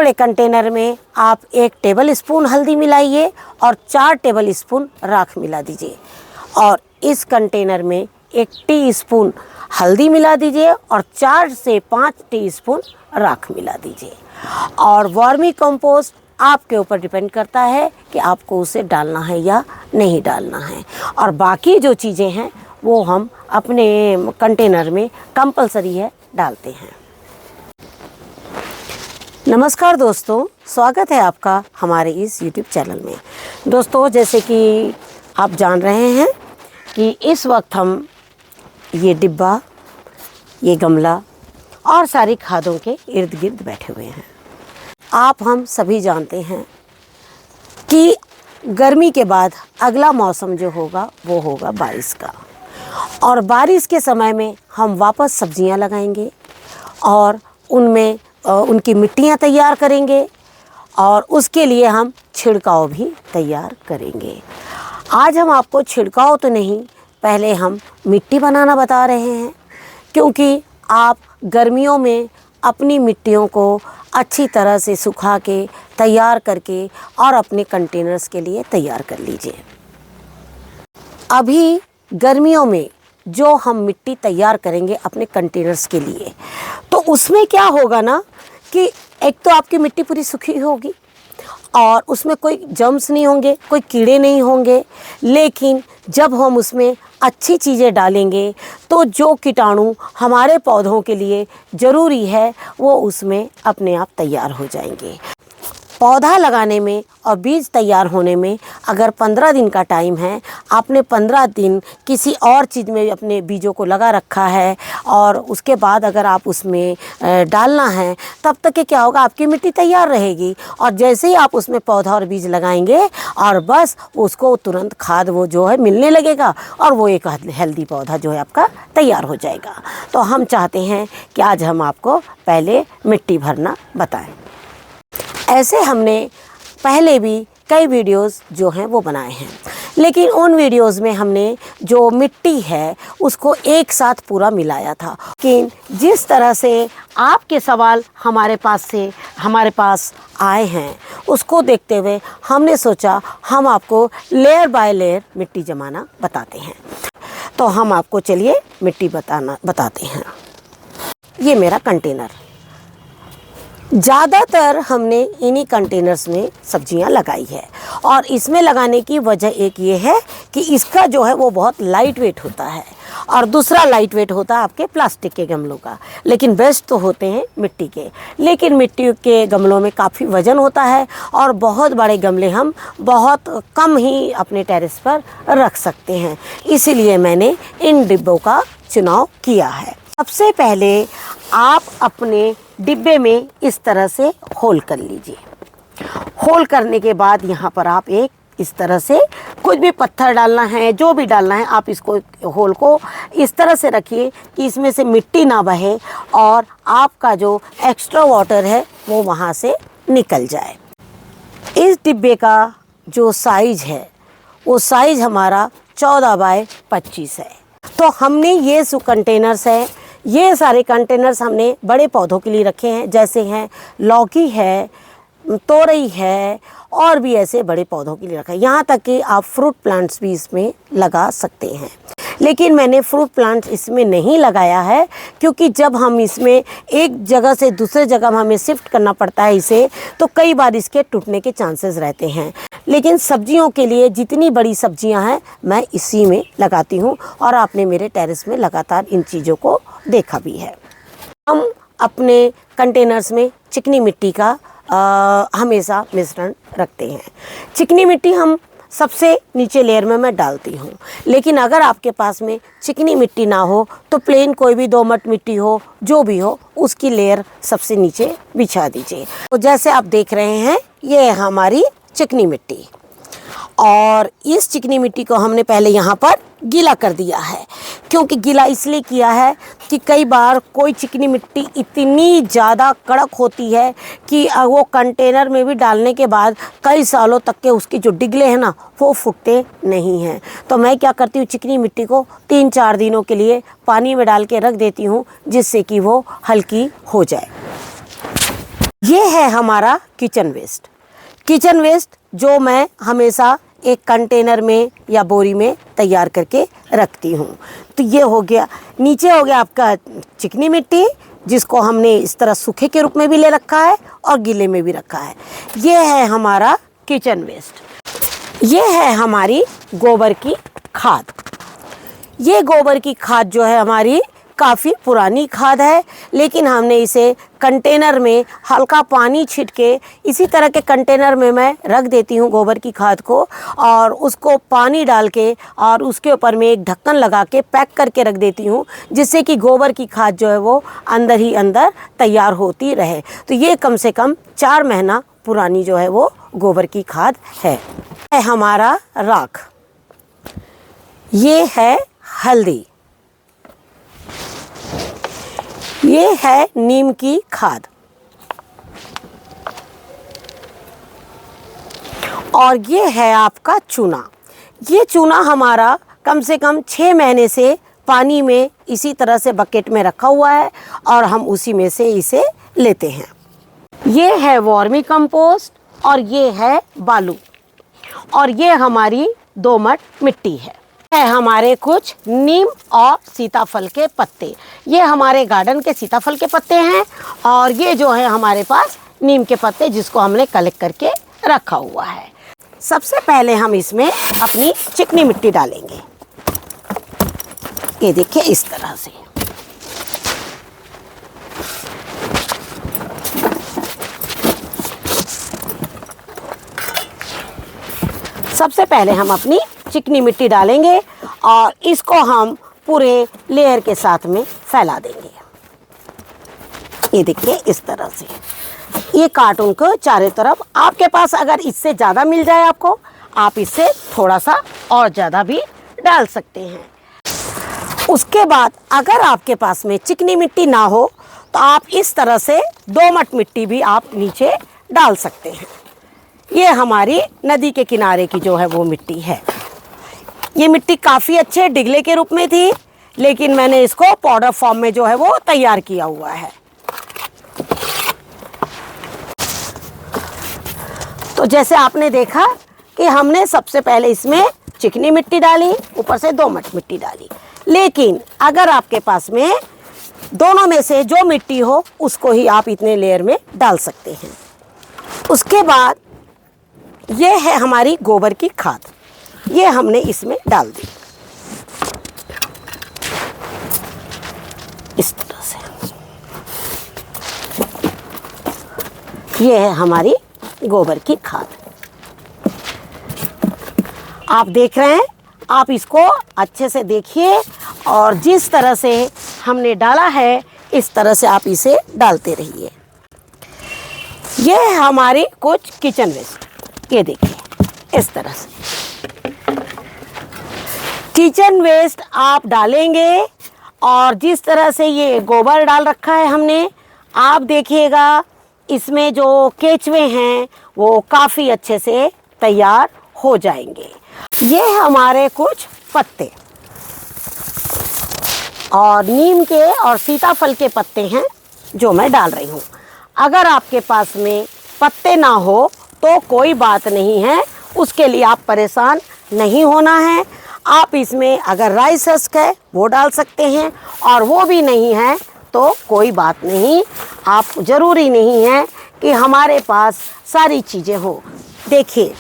बड़े कंटेनर में आप 1 टेबल स्पून हल्दी मिलाइए और 4 टेबल स्पून राख मिला दीजिए और इस कंटेनर में 1 टीस्पून हल्दी मिला दीजिए और 4 से 5 टीस्पून राख मिला दीजिए। और वर्मी कंपोस्ट आपके ऊपर डिपेंड करता है कि आपको उसे डालना है या नहीं डालना है। और बाकी जो चीज़ें हैं वो हम अपने कंटेनर में कंपलसरी है डालते हैं। नमस्कार दोस्तों, स्वागत है आपका हमारे इस YouTube चैनल में। दोस्तों, जैसे कि आप जान रहे हैं कि इस वक्त हम ये डिब्बा, ये गमला और सारी खादों के इर्द गिर्द बैठे हुए हैं। आप हम सभी जानते हैं कि गर्मी के बाद अगला मौसम जो होगा वो होगा बारिश का, और बारिश के समय में हम वापस सब्जियां लगाएंगे और उनमें उनकी मिट्टियाँ तैयार करेंगे और उसके लिए हम छिड़काव भी तैयार करेंगे। आज हम आपको छिड़काव तो नहीं, पहले हम मिट्टी बनाना बता रहे हैं, क्योंकि आप गर्मियों में अपनी मिट्टियों को अच्छी तरह से सुखा के तैयार करके और अपने कंटेनर्स के लिए तैयार कर लीजिए। अभी गर्मियों में जो हम मिट्टी तैयार करेंगे अपने कंटेनर्स के लिए, तो उसमें क्या होगा ना कि एक तो आपकी मिट्टी पूरी सूखी होगी और उसमें कोई जर्म्स नहीं होंगे, कोई कीड़े नहीं होंगे। लेकिन जब हम उसमें अच्छी चीज़ें डालेंगे तो जो कीटाणु हमारे पौधों के लिए ज़रूरी है वो उसमें अपने आप तैयार हो जाएंगे। पौधा लगाने में और बीज तैयार होने में अगर 15 दिन का टाइम है, आपने 15 दिन किसी और चीज़ में अपने बीजों को लगा रखा है और उसके बाद अगर आप उसमें डालना है, तब तक के क्या होगा, आपकी मिट्टी तैयार रहेगी और जैसे ही आप उसमें पौधा और बीज लगाएंगे और बस उसको तुरंत खाद वो जो है मिलने लगेगा और वो एक हेल्दी पौधा जो है आपका तैयार हो जाएगा। तो हम चाहते हैं कि आज हम आपको पहले मिट्टी भरना बताएं। ऐसे हमने पहले भी कई वीडियोस जो हैं वो बनाए हैं, लेकिन उन वीडियोस में हमने जो मिट्टी है उसको एक साथ पूरा मिलाया था। लेकिन जिस तरह से आपके सवाल हमारे पास आए हैं, उसको देखते हुए हमने सोचा हम आपको लेयर बाय लेयर मिट्टी जमाना बताते हैं। तो हम आपको चलिए मिट्टी बताते हैं। ये मेरा कंटेनर, ज़्यादातर हमने इन्हीं कंटेनर्स में सब्जियां लगाई है और इसमें लगाने की वजह एक ये है कि इसका जो है वो बहुत लाइट वेट होता है और दूसरा लाइट वेट होता है आपके प्लास्टिक के गमलों का, लेकिन बेस्ट तो होते हैं मिट्टी के। लेकिन मिट्टी के गमलों में काफ़ी वज़न होता है और बहुत बड़े गमले हम बहुत कम ही अपने टेरेस पर रख सकते हैं, इसीलिए मैंने इन डिब्बों का चुनाव किया है। सबसे पहले आप अपने डिब्बे में इस तरह से होल कर लीजिए। होल करने के बाद यहाँ पर आप एक इस तरह से कुछ भी पत्थर डालना है, जो भी डालना है, आप इसको होल को इस तरह से रखिए कि इसमें से मिट्टी ना बहे और आपका जो एक्स्ट्रा वाटर है वो वहाँ से निकल जाए। इस डिब्बे का जो साइज़ है वो साइज़ हमारा 14 बाय 25 है। तो हमने ये कंटेनर्स है, ये सारे कंटेनर्स हमने बड़े पौधों के लिए रखे हैं, जैसे हैं लौकी है, तोरई है और भी ऐसे बड़े पौधों के लिए रखा है। यहाँ तक कि आप फ्रूट प्लांट्स भी इसमें लगा सकते हैं। लेकिन मैंने फ्रूट प्लांट्स इसमें नहीं लगाया है, क्योंकि जब हम इसमें एक जगह से दूसरे जगह हमें शिफ्ट करना पड़ता है इसे, तो कई बार इसके टूटने के चांसेस रहते हैं। लेकिन सब्जियों के लिए जितनी बड़ी सब्जियां हैं मैं इसी में लगाती हूं और आपने मेरे टेरेस में लगातार इन चीज़ों को देखा भी है। हम अपने कंटेनर्स में चिकनी मिट्टी का हमेशा मिश्रण रखते हैं। चिकनी मिट्टी हम सबसे नीचे लेयर में मैं डालती हूँ, लेकिन अगर आपके पास में चिकनी मिट्टी ना हो तो प्लेन कोई भी दोमट मिट्टी हो, जो भी हो, उसकी लेयर सबसे नीचे बिछा दीजिए। तो जैसे आप देख रहे हैं ये है हमारी चिकनी मिट्टी, और इस चिकनी मिट्टी को हमने पहले यहाँ पर गीला कर दिया है। क्योंकि गीला इसलिए किया है कि कई बार कोई चिकनी मिट्टी इतनी ज़्यादा कड़क होती है कि वो कंटेनर में भी डालने के बाद कई सालों तक के उसके जो डिगले हैं ना वो फूटते नहीं हैं। तो मैं क्या करती हूँ, चिकनी मिट्टी को 3-4 दिनों के लिए पानी में डाल के रख देती हूँ, जिससे कि वो हल्की हो जाए। ये है हमारा किचन वेस्ट। किचन वेस्ट जो मैं हमेशा एक कंटेनर में या बोरी में तैयार करके रखती हूँ। तो ये हो गया, नीचे हो गया आपका चिकनी मिट्टी, जिसको हमने इस तरह सूखे के रूप में भी ले रखा है और गीले में भी रखा है। ये है हमारा किचन वेस्ट। ये है हमारी गोबर की खाद। ये गोबर की खाद जो है हमारी काफ़ी पुरानी खाद है, लेकिन हमने इसे कंटेनर में हल्का पानी छिट के इसी तरह के कंटेनर में मैं रख देती हूँ गोबर की खाद को, और उसको पानी डाल के और उसके ऊपर में एक ढक्कन लगा के पैक करके रख देती हूँ, जिससे कि गोबर की खाद जो है वो अंदर ही अंदर तैयार होती रहे। तो ये कम से कम 4 महीना पुरानी जो है वो गोबर की खाद है। हमारा राख, ये है हल्दी, ये है नीम की खाद, और ये है आपका चूना। ये चूना हमारा कम से कम 6 महीने से पानी में इसी तरह से बकेट में रखा हुआ है और हम उसी में से इसे लेते हैं। ये है वर्मी कंपोस्ट और ये है बालू, और ये हमारी दोमट मिट्टी है हमारे कुछ नीम और सीताफल के पत्ते। ये हमारे गार्डन के सीताफल के पत्ते हैं, और ये जो है हमारे पास नीम के पत्ते, जिसको हमने कलेक्ट करके रखा हुआ है। सबसे पहले हम इसमें अपनी चिकनी मिट्टी डालेंगे। ये देखिए इस तरह से। सबसे पहले हम अपनी चिकनी मिट्टी डालेंगे और इसको हम पूरे लेयर के साथ में फैला देंगे। ये देखिए इस तरह से। ये कार्टून को चारों तरफ, आपके पास अगर इससे ज़्यादा मिल जाए आपको, आप इससे थोड़ा सा और ज़्यादा भी डाल सकते हैं। उसके बाद अगर आपके पास में चिकनी मिट्टी ना हो तो आप इस तरह से दोमट मिट्टी भी आप नीचे डाल सकते हैं। ये हमारी नदी के किनारे की जो है वो मिट्टी है। ये मिट्टी काफ़ी अच्छे डिगले के रूप में थी, लेकिन मैंने इसको पाउडर फॉर्म में जो है वो तैयार किया हुआ है। तो जैसे आपने देखा कि हमने सबसे पहले इसमें चिकनी मिट्टी डाली, ऊपर से दोमट मिट्टी डाली, लेकिन अगर आपके पास में दोनों में से जो मिट्टी हो उसको ही आप इतने लेयर में डाल सकते हैं। उसके बाद ये है हमारी गोबर की खाद, ये हमने इसमें डाल दी इस तरह से। ये है हमारी गोबर की खाद। आप देख रहे हैं, आप इसको अच्छे से देखिए, और जिस तरह से हमने डाला है इस तरह से आप इसे डालते रहिए। ये है हमारी कुछ किचन वेस्ट। ये देखिए इस तरह से किचन वेस्ट आप डालेंगे, और जिस तरह से ये गोबर डाल रखा है हमने, आप देखिएगा इसमें जो केचुए हैं वो काफ़ी अच्छे से तैयार हो जाएंगे। ये हमारे कुछ पत्ते और नीम के और सीताफल के पत्ते हैं जो मैं डाल रही हूँ। अगर आपके पास में पत्ते ना हो तो कोई बात नहीं है, उसके लिए आप परेशान नहीं होना है। आप इसमें अगर राइस हस्क है वो डाल सकते हैं, और वो भी नहीं है तो कोई बात नहीं। आप ज़रूरी नहीं है कि हमारे पास सारी चीज़ें हो। देखिए,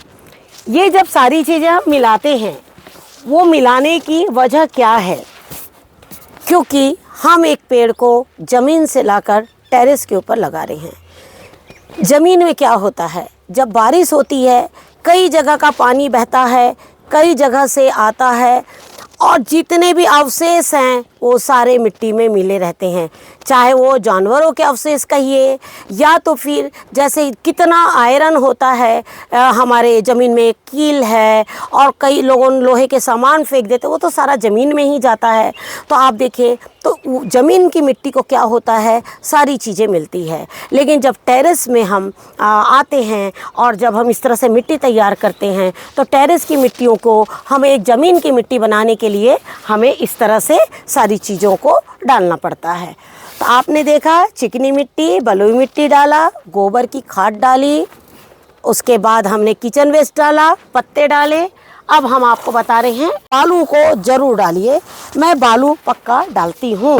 ये जब सारी चीज़ें हम मिलाते हैं, वो मिलाने की वजह क्या है? क्योंकि हम एक पेड़ को ज़मीन से लाकर टेरेस के ऊपर लगा रहे हैं। ज़मीन में क्या होता है, जब बारिश होती है कई जगह का पानी बहता है, कई जगह से आता है, और जितने भी अवशेष हैं वो सारे मिट्टी में मिले रहते हैं। चाहे वो जानवरों के अवशेष कहिए, या तो फिर जैसे कितना आयरन होता है हमारे ज़मीन में, कील है, और कई लोगों लोहे के सामान फेंक देते, वो तो सारा ज़मीन में ही जाता है। तो आप देखिए, तो ज़मीन की मिट्टी को क्या होता है, सारी चीज़ें मिलती है। लेकिन जब टेरेस में हम आते हैं और जब हम इस तरह से मिट्टी तैयार करते हैं, तो टेरेस की मिट्टियों को हमें एक ज़मीन की मिट्टी बनाने के लिए हमें इस तरह से सारी चीज़ों को डालना पड़ता है। तो आपने देखा चिकनी मिट्टी, बलुई मिट्टी डाला, गोबर की खाद डाली, उसके बाद हमने किचन वेस्ट डाला, पत्ते डाले। अब हम आपको बता रहे हैं बालू को ज़रूर डालिए। मैं बालू पक्का डालती हूँ।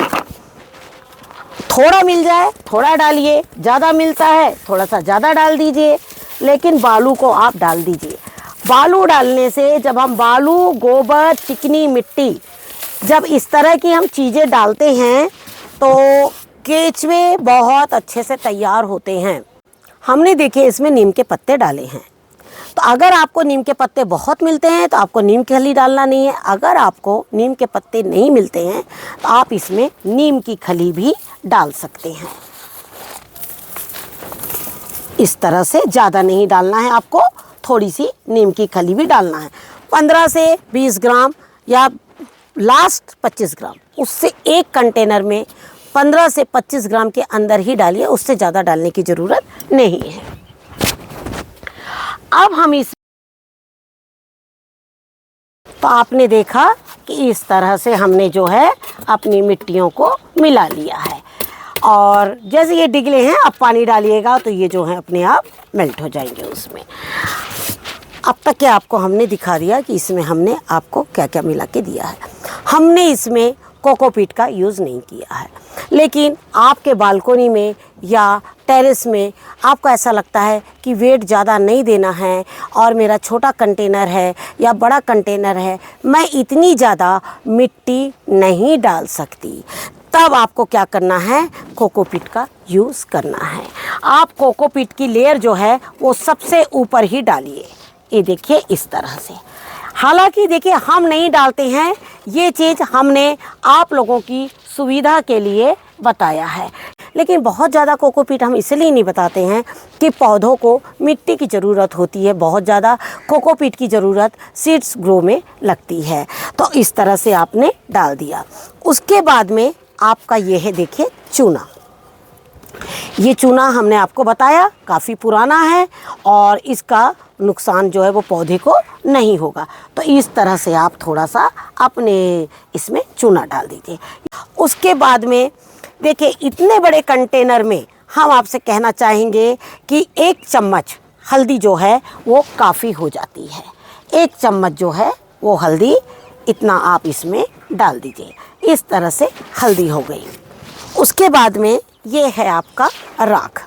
थोड़ा मिल जाए थोड़ा डालिए, ज़्यादा मिलता है थोड़ा सा ज़्यादा डाल दीजिए, लेकिन बालू को आप डाल दीजिए। बालू डालने से जब हम बालू, गोबर, चिकनी मिट्टी, जब इस तरह की हम चीज़ें डालते हैं तो केचुए बहुत अच्छे से तैयार होते हैं। हमने देखिए इसमें नीम के पत्ते डाले हैं, तो अगर आपको नीम के पत्ते बहुत मिलते हैं तो आपको नीम की खली डालना नहीं है। अगर आपको नीम के पत्ते नहीं मिलते हैं तो आप इसमें नीम की खली भी डाल सकते हैं। इस तरह से ज़्यादा नहीं डालना है आपको, थोड़ी सी नीम की खली भी डालना है। 15 से 20 ग्राम या लास्ट 25 ग्राम, उससे एक कंटेनर में 15 से 25 ग्राम के अंदर ही डालिए, उससे ज़्यादा डालने की ज़रूरत नहीं है। अब हम इस तो आपने देखा कि इस तरह से हमने जो है अपनी मिट्टियों को मिला लिया है, और जैसे ये डिगले हैं अब पानी डालिएगा तो ये जो है अपने आप मेल्ट हो जाएंगे उसमें। अब तक के आपको हमने दिखा दिया कि इसमें हमने आपको क्या क्या मिला के दिया है। हमने इसमें कोकोपीट का यूज़ नहीं किया है, लेकिन आपके बालकोनी में या टेरेस में आपको ऐसा लगता है कि वेट ज़्यादा नहीं देना है और मेरा छोटा कंटेनर है या बड़ा कंटेनर है, मैं इतनी ज़्यादा मिट्टी नहीं डाल सकती, तब आपको क्या करना है, कोकोपीट का यूज़ करना है। आप कोकोपीट की लेयर जो है वो सबसे ऊपर ही डालिए। ये देखिए इस तरह से। हालांकि देखिए हम नहीं डालते हैं, ये चीज़ हमने आप लोगों की सुविधा के लिए बताया है, लेकिन बहुत ज़्यादा कोकोपीट हम इसलिए नहीं बताते हैं कि पौधों को मिट्टी की ज़रूरत होती है, बहुत ज़्यादा कोकोपीट की ज़रूरत सीड्स ग्रो में लगती है। तो इस तरह से आपने डाल दिया। उसके बाद में आपका ये है देखिए चूना। ये चूना हमने आपको बताया काफ़ी पुराना है और इसका नुकसान जो है वो पौधे को नहीं होगा। तो इस तरह से आप थोड़ा सा अपने इसमें चूना डाल दीजिए। उसके बाद में देखिए इतने बड़े कंटेनर में हम आपसे कहना चाहेंगे कि 1 चम्मच हल्दी जो है वो काफ़ी हो जाती है। 1 चम्मच जो है वो हल्दी, इतना आप इसमें डाल दीजिए। इस तरह से हल्दी हो गई। उसके बाद में ये है आपका राख।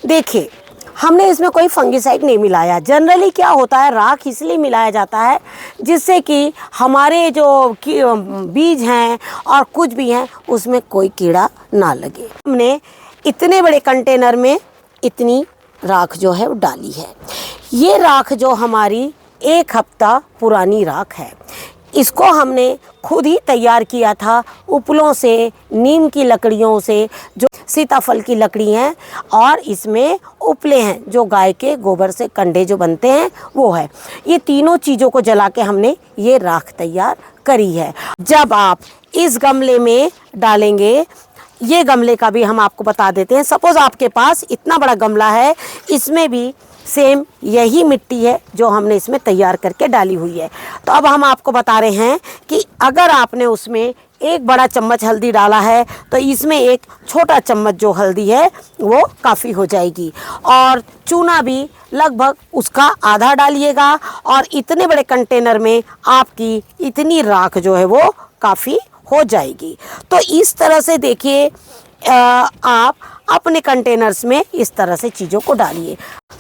देखिए हमने इसमें कोई फंगिसाइड नहीं मिलाया। जनरली क्या होता है, राख इसलिए मिलाया जाता है जिससे कि हमारे जो बीज हैं और कुछ भी हैं उसमें कोई कीड़ा ना लगे। हमने इतने बड़े कंटेनर में इतनी राख जो है वो डाली है। ये राख जो हमारी 1 हफ्ता पुरानी राख है, इसको हमने खुद ही तैयार किया था उपलों से, नीम की लकड़ियों से, जो सीताफल की लकड़ी हैं, और इसमें उपले हैं जो गाय के गोबर से कंडे जो बनते हैं वो है। ये तीनों चीज़ों को जला के हमने ये राख तैयार करी है। जब आप इस गमले में डालेंगे, ये गमले का भी हम आपको बता देते हैं। सपोज़ आपके पास इतना बड़ा गमला है, इसमें भी सेम यही मिट्टी है जो हमने इसमें तैयार करके डाली हुई है। तो अब हम आपको बता रहे हैं कि अगर आपने उसमें 1 बड़ा चम्मच हल्दी डाला है तो इसमें 1 छोटा चम्मच जो हल्दी है वो काफ़ी हो जाएगी, और चूना भी लगभग उसका आधा डालिएगा, और इतने बड़े कंटेनर में आपकी इतनी राख जो है वो काफ़ी हो जाएगी। तो इस तरह से देखिए आप अपने कंटेनर्स में इस तरह से चीज़ों को डालिए।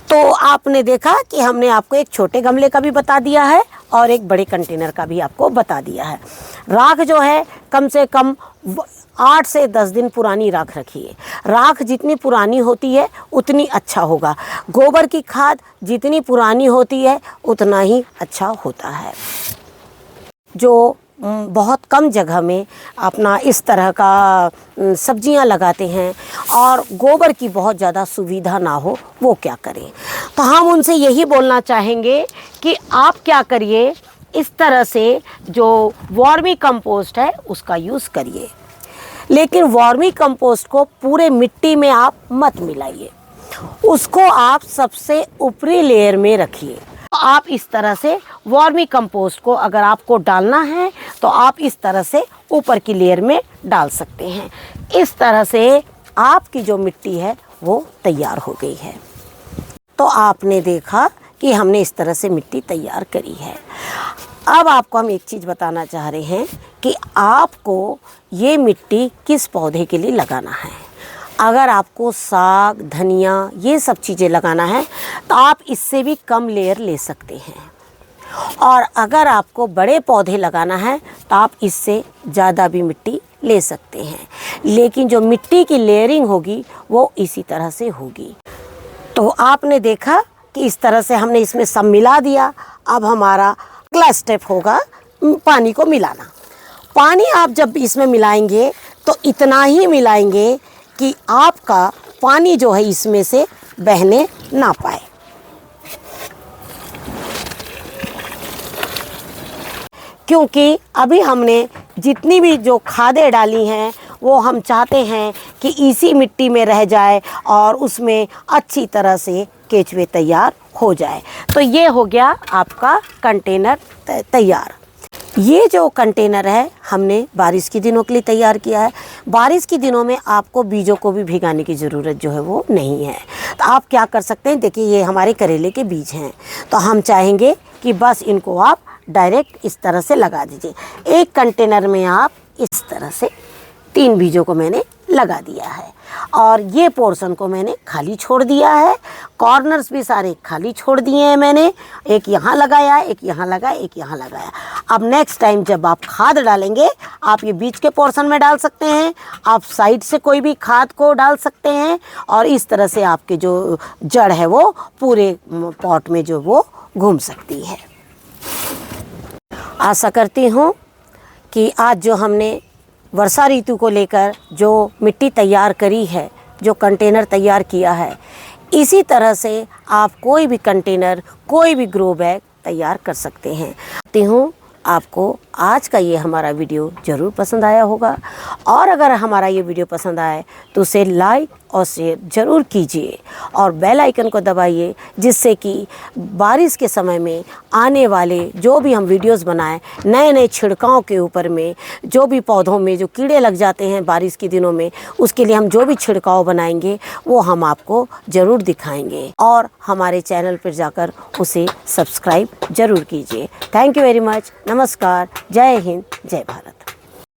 तो आपने देखा कि हमने आपको एक छोटे गमले का भी बता दिया है और एक बड़े कंटेनर का भी आपको बता दिया है। राख जो है कम से कम 8 से 10 दिन पुरानी राख रखिए। राख जितनी पुरानी होती है उतनी अच्छा होगा। गोबर की खाद जितनी पुरानी होती है उतना ही अच्छा होता है। जो बहुत कम जगह में अपना इस तरह का सब्जियां लगाते हैं और गोबर की बहुत ज़्यादा सुविधा ना हो, वो क्या करें। तो हम उनसे यही बोलना चाहेंगे कि आप क्या करिए, इस तरह से जो वर्मी कंपोस्ट है उसका यूज़ करिए, लेकिन वर्मी कंपोस्ट को पूरे मिट्टी में आप मत मिलाइए, उसको आप सबसे ऊपरी लेयर में रखिए। आप इस तरह से वर्मी कंपोस्ट को अगर आपको डालना है तो आप इस तरह से ऊपर की लेयर में डाल सकते हैं। इस तरह से आपकी जो मिट्टी है वो तैयार हो गई है। तो आपने देखा कि हमने इस तरह से मिट्टी तैयार करी है। अब आपको हम एक चीज़ बताना चाह रहे हैं कि आपको ये मिट्टी किस पौधे के लिए लगाना है। अगर आपको साग, धनिया ये सब चीज़ें लगाना है तो आप इससे भी कम लेयर ले सकते हैं, और अगर आपको बड़े पौधे लगाना है तो आप इससे ज़्यादा भी मिट्टी ले सकते हैं, लेकिन जो मिट्टी की लेयरिंग होगी वो इसी तरह से होगी। तो आपने देखा कि इस तरह से हमने इसमें सब मिला दिया। अब हमारा अगला स्टेप होगा पानी को मिलाना। पानी आप जब इसमें मिलाएंगे तो इतना ही मिलाएंगे कि आपका पानी जो है इसमें से बहने ना पाए। क्योंकि अभी हमने जितनी भी जो खादें डाली हैं वो हम चाहते हैं कि इसी मिट्टी में रह जाए और उसमें अच्छी तरह से केचुए तैयार हो जाए। तो ये हो गया आपका कंटेनर तैयार। ये जो कंटेनर है हमने बारिश के दिनों के लिए तैयार किया है। बारिश के दिनों में आपको बीजों को भी भिगाने की ज़रूरत जो है वो नहीं है। तो आप क्या कर सकते हैं, देखिए ये हमारे करेले के बीज हैं, तो हम चाहेंगे कि बस इनको आप डायरेक्ट इस तरह से लगा दीजिए। एक कंटेनर में आप इस तरह से 3 बीजों को मैंने लगा दिया है और ये पोर्शन को मैंने खाली छोड़ दिया है। कॉर्नर्स भी सारे खाली छोड़ दिए हैं मैंने। एक यहाँ लगाया, एक यहाँ लगाया, एक यहाँ लगाया। अब नेक्स्ट टाइम जब आप खाद डालेंगे आप ये बीच के पोर्शन में डाल सकते हैं, आप साइड से कोई भी खाद को डाल सकते हैं, और इस तरह से आपके जो जड़ है वो पूरे पॉट में जो वो घूम सकती है। आशा करती हूँ कि आज जो हमने वर्षा ऋतु को लेकर जो मिट्टी तैयार करी है, जो कंटेनर तैयार किया है, इसी तरह से आप कोई भी कंटेनर, कोई भी ग्रो बैग तैयार कर सकते हैं। चाहती हूँ आपको आज का ये हमारा वीडियो ज़रूर पसंद आया होगा, और अगर हमारा ये वीडियो पसंद आए तो उसे लाइक और शेयर ज़रूर कीजिए और बेल आइकन को दबाइए, जिससे कि बारिश के समय में आने वाले जो भी हम वीडियोस बनाएं, नए नए छिड़काव के ऊपर में, जो भी पौधों में जो कीड़े लग जाते हैं बारिश के दिनों में, उसके लिए हम जो भी छिड़काव बनाएंगे वो हम आपको ज़रूर दिखाएंगे। और हमारे चैनल पर जाकर उसे सब्सक्राइब ज़रूर कीजिए। Thank you very much. नमस्कार। जय हिंद, जय भारत।